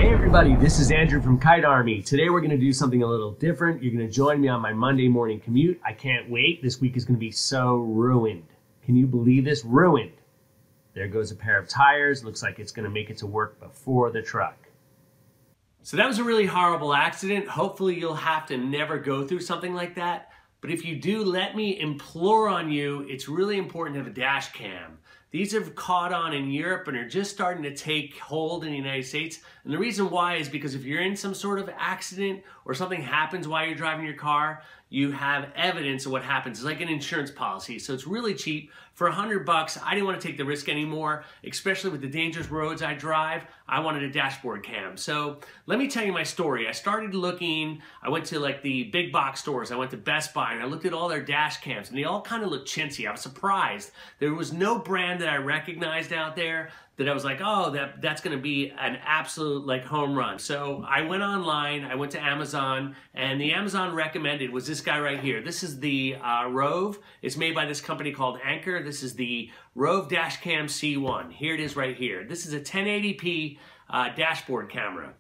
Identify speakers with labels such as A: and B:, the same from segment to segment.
A: Hey everybody, this is Andrew from Kite Army. Today we're going to do something a little different. You're going to join me on my Monday morning commute. I can't wait. This week is going to be so ruined. Can you believe this? Ruined. There goes a pair of tires. Looks like it's going to make it to work before the truck. So that was a really horrible accident. Hopefully you'll have to never go through something like that. But if you do, let me implore on you, it's really important to have a dash cam. These have caught on in Europe and are just starting to take hold in the United States. And the reason why is because if you're in some sort of accident or something happens while you're driving your car, you have evidence of what happens. It's like an insurance policy. So it's really cheap. For $100, I didn't want to take the risk anymore, especially with the dangerous roads I drive. I wanted a dashboard cam. So let me tell you my story. I started looking, I went to like the big box stores. I went to Best Buy and I looked at all their dash cams and they all kind of looked chintzy. I was surprised. There was no brand that I recognized out there that I was like, oh, that's gonna be an absolute like home run. So I went online, I went to Amazon, and the Amazon recommended was this guy right here. This is the ROAV. It's made by this company called Anker. This is the ROAV DASHCAM C1. Here it is right here. This is a 1080p dashboard camera.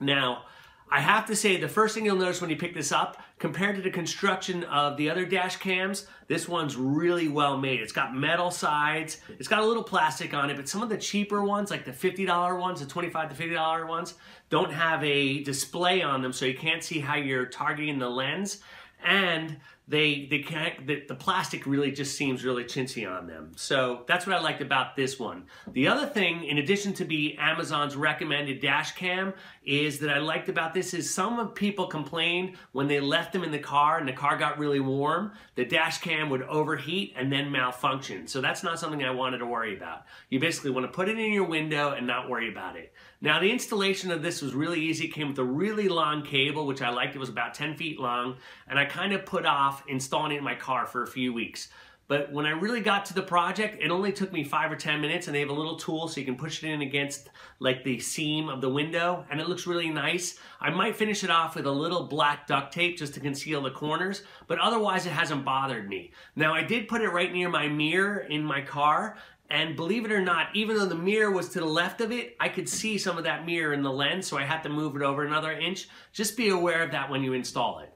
A: Now, I have to say, the first thing you'll notice when you pick this up, compared to the construction of the other dash cams, this one's really well made. It's got metal sides, it's got a little plastic on it, but some of the cheaper ones, like the $50 ones, the $25 to $50 ones, don't have a display on them, so you can't see how you're targeting the lens, and the plastic really just seems really chintzy on them. So that's what I liked about this one. The other thing, in addition to be Amazon's recommended dash cam, is that I liked about this is some people complained when they left them in the car and the car got really warm, the dash cam would overheat and then malfunction. So that's not something I wanted to worry about. You basically want to put it in your window and not worry about it. Now the installation of this was really easy. It came with a really long cable, which I liked. It was about 10 feet long, and I kind of put off installing it in my car for a few weeks. But when I really got to the project, it only took me 5 or 10 minutes, and they have a little tool so you can push it in against like the seam of the window, and it looks really nice. I might finish it off with a little black duct tape just to conceal the corners, but otherwise it hasn't bothered me. Now I did put it right near my mirror in my car, and believe it or not, even though the mirror was to the left of it, I could see some of that mirror in the lens, so I had to move it over another inch. Just be aware of that when you install it.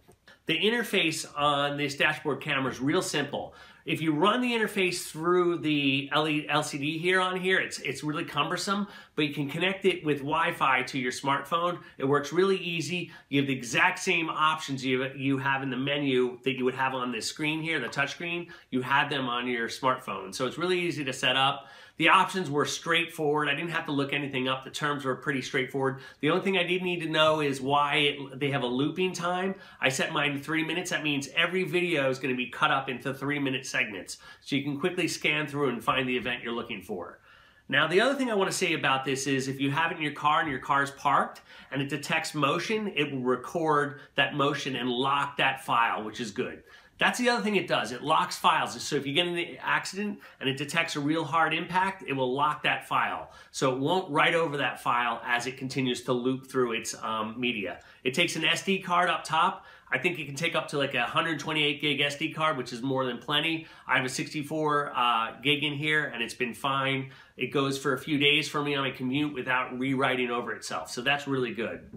A: The interface on this dashboard camera is real simple. If you run the interface through the LCD here on here, it's really cumbersome, but you can connect it with Wi-Fi to your smartphone. It works really easy. You have the exact same options you have in the menu that you would have on this screen here, the touch screen. You have them on your smartphone. So it's really easy to set up. The options were straightforward. I didn't have to look anything up. The terms were pretty straightforward. The only thing I did need to know is why they have a looping time. I set mine to 3 minutes. That means every video is going to be cut up into 3-minute segments. So you can quickly scan through and find the event you're looking for. Now, the other thing I want to say about this is if you have it in your car and your car's parked and it detects motion, it will record that motion and lock that file, which is good. That's the other thing it does. It locks files. So if you get in an accident and it detects a real hard impact, it will lock that file. So it won't write over that file as it continues to loop through its media. It takes an SD card up top. I think it can take up to like a 128 gig SD card, which is more than plenty. I have a 64 gig in here and it's been fine. It goes for a few days for me on my commute without rewriting over itself. So that's really good.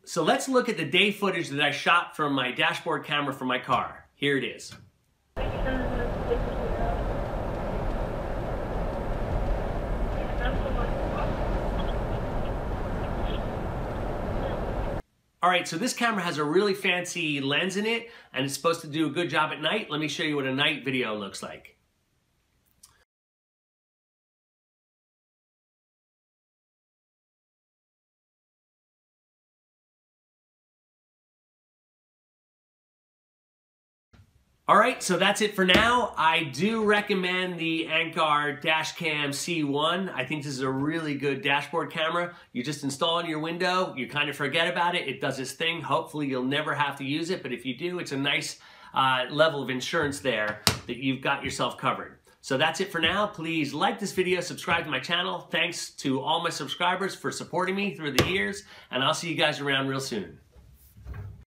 A: So let's look at the day footage that I shot from my dashboard camera from my car. Here it is. All right, so this camera has a really fancy lens in it, and it's supposed to do a good job at night. Let me show you what a night video looks like. All right, so that's it for now. I do recommend the Anker DASHCAM C1. I think this is a really good dashboard camera. You just install it in your window, you kind of forget about it, it does its thing. Hopefully you'll never have to use it, but if you do, it's a nice level of insurance there that you've got yourself covered. So that's it for now. Please like this video, subscribe to my channel. Thanks to all my subscribers for supporting me through the years, and I'll see you guys around real soon.